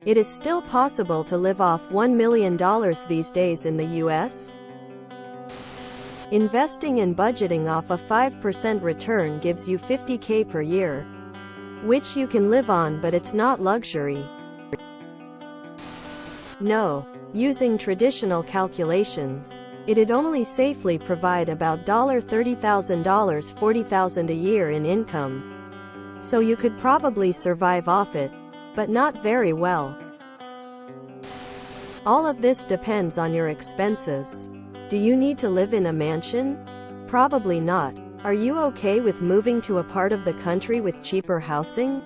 It is still possible to live off $1 million these days in the US. Investing and budgeting off a 5% return gives you $50K per year, which you can live on, but it's not luxury. No. Using traditional calculations, it'd only safely provide about $30,000, $40,000 a year in income. So you could probably survive off it, but not very well. All of this depends on your expenses. Do you need to live in a mansion? Probably not. Are you okay with moving to a part of the country with cheaper housing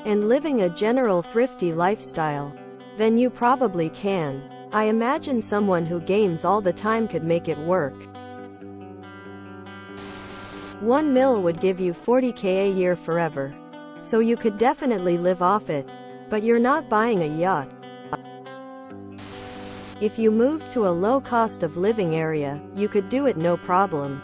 and living a general thrifty lifestyle? Then you probably can. I imagine someone who games all the time could make it work. 1 mil would give you $40K a year forever. So you could definitely live off it. But you're not buying a yacht. If you moved to a low cost of living area, you could do it no problem.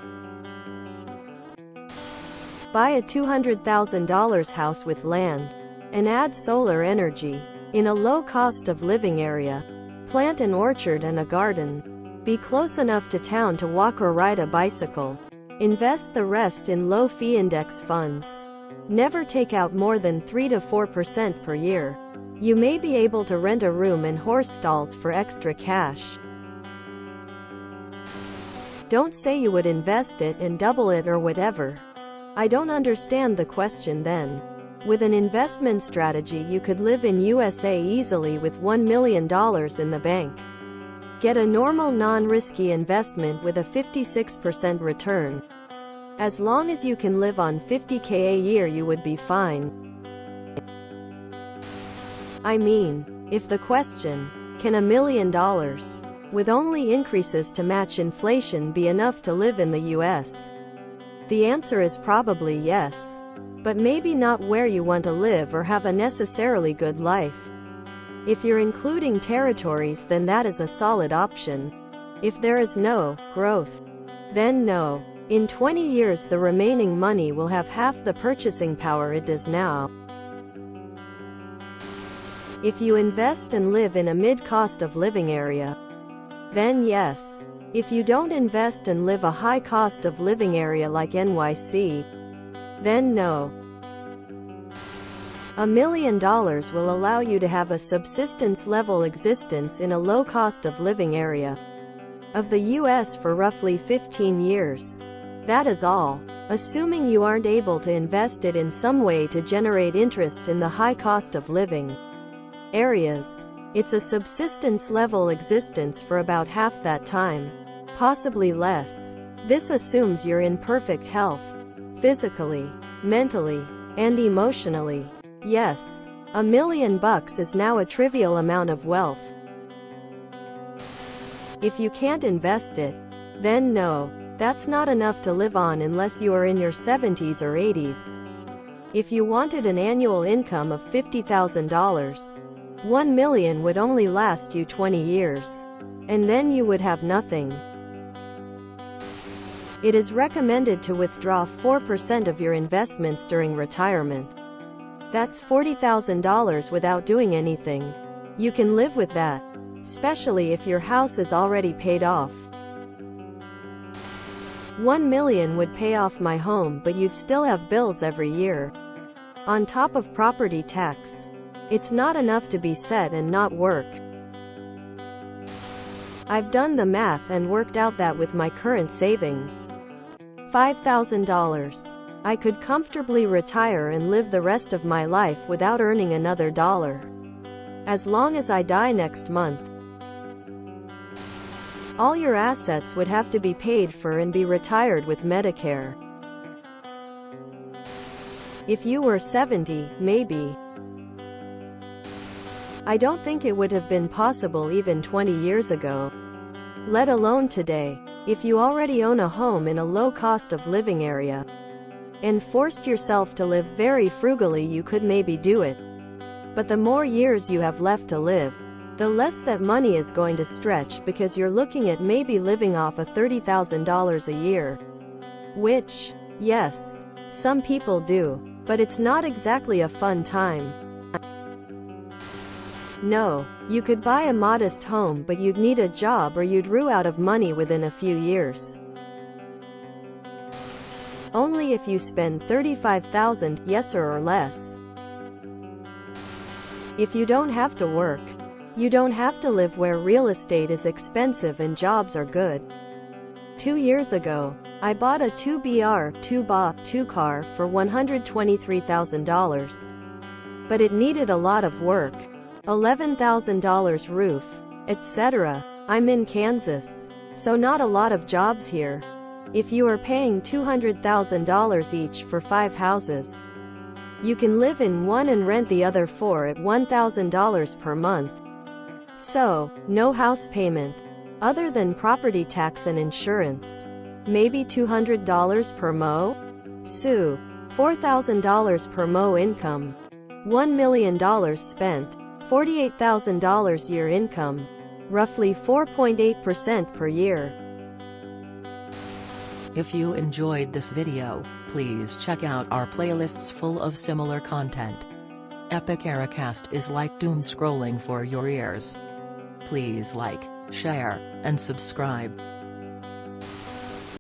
Buy a $200,000 house with land and add solar energy in a low cost of living area. Plant an orchard and a garden. Be close enough to town to walk or ride a bicycle. Invest the rest in low fee index funds. Never take out more than 3 to 4% per year. You may be able to rent a room and horse stalls for extra cash. Don't say you would invest it and double it or whatever. I don't understand the question then. With an investment strategy, you could live in USA easily with $1 million in the bank. Get a normal non-risky investment with a 56% return. As long as you can live on $50K a year, you would be fine. I mean, if the question, can $1 million, with only increases to match inflation, be enough to live in the US? The answer is probably yes. But maybe not where you want to live or have a necessarily good life. If you're including territories, then that is a solid option. If there is no growth, then no. In 20 years the remaining money will have half the purchasing power it does now. If you invest and live in a mid-cost of living area, then yes. If you don't invest and live a high cost of living area like NYC, then no. $1 million will allow you to have a subsistence level existence in a low cost of living area of the US for roughly 15 years. That is all. Assuming you aren't able to invest it in some way to generate interest in the high cost of living areas. It's a subsistence level existence for about half that time. Possibly less. This assumes you're in perfect health. Physically, mentally, and emotionally. Yes. $1 million is now a trivial amount of wealth. If you can't invest it, then no. That's not enough to live on unless you are in your 70s or 80s. If you wanted an annual income of $50,000, 1 million would only last you 20 years. And then you would have nothing. It is recommended to withdraw 4% of your investments during retirement. That's $40,000 without doing anything. You can live with that, especially if your house is already paid off. 1 million would pay off my home, but you'd still have bills every year. On top of property tax. It's not enough to be set and not work. I've done the math and worked out that with my current savings, $5,000, I could comfortably retire and live the rest of my life without earning another dollar. As long as I die next month. All your assets would have to be paid for and be retired with Medicare. If you were 70, maybe. I don't think it would have been possible even 20 years ago. Let alone today. If you already own a home in a low cost of living area and forced yourself to live very frugally, you could maybe do it. But the more years you have left to live, the less that money is going to stretch, because you're looking at maybe living off of $30,000 a year. Which, yes, some people do, but it's not exactly a fun time. No, you could buy a modest home, but you'd need a job or you'd rue out of money within a few years. Only if you spend $35,000, yes or less. If you don't have to work. You don't have to live where real estate is expensive and jobs are good. 2 years ago, I bought a 2 car for $123,000. But it needed a lot of work. $11,000 roof, etc. I'm in Kansas, so not a lot of jobs here. If you are paying $200,000 each for 5 houses, you can live in one and rent the other 4 at $1,000 per month. So, no house payment. Other than property tax and insurance. Maybe $200 per mo? So, $4,000 per mo income. $1 million spent. $48,000 year income. Roughly 4.8% per year. If you enjoyed this video, please check out our playlists full of similar content. Epic Eracast is like doom scrolling for your ears. Please like, share, and subscribe.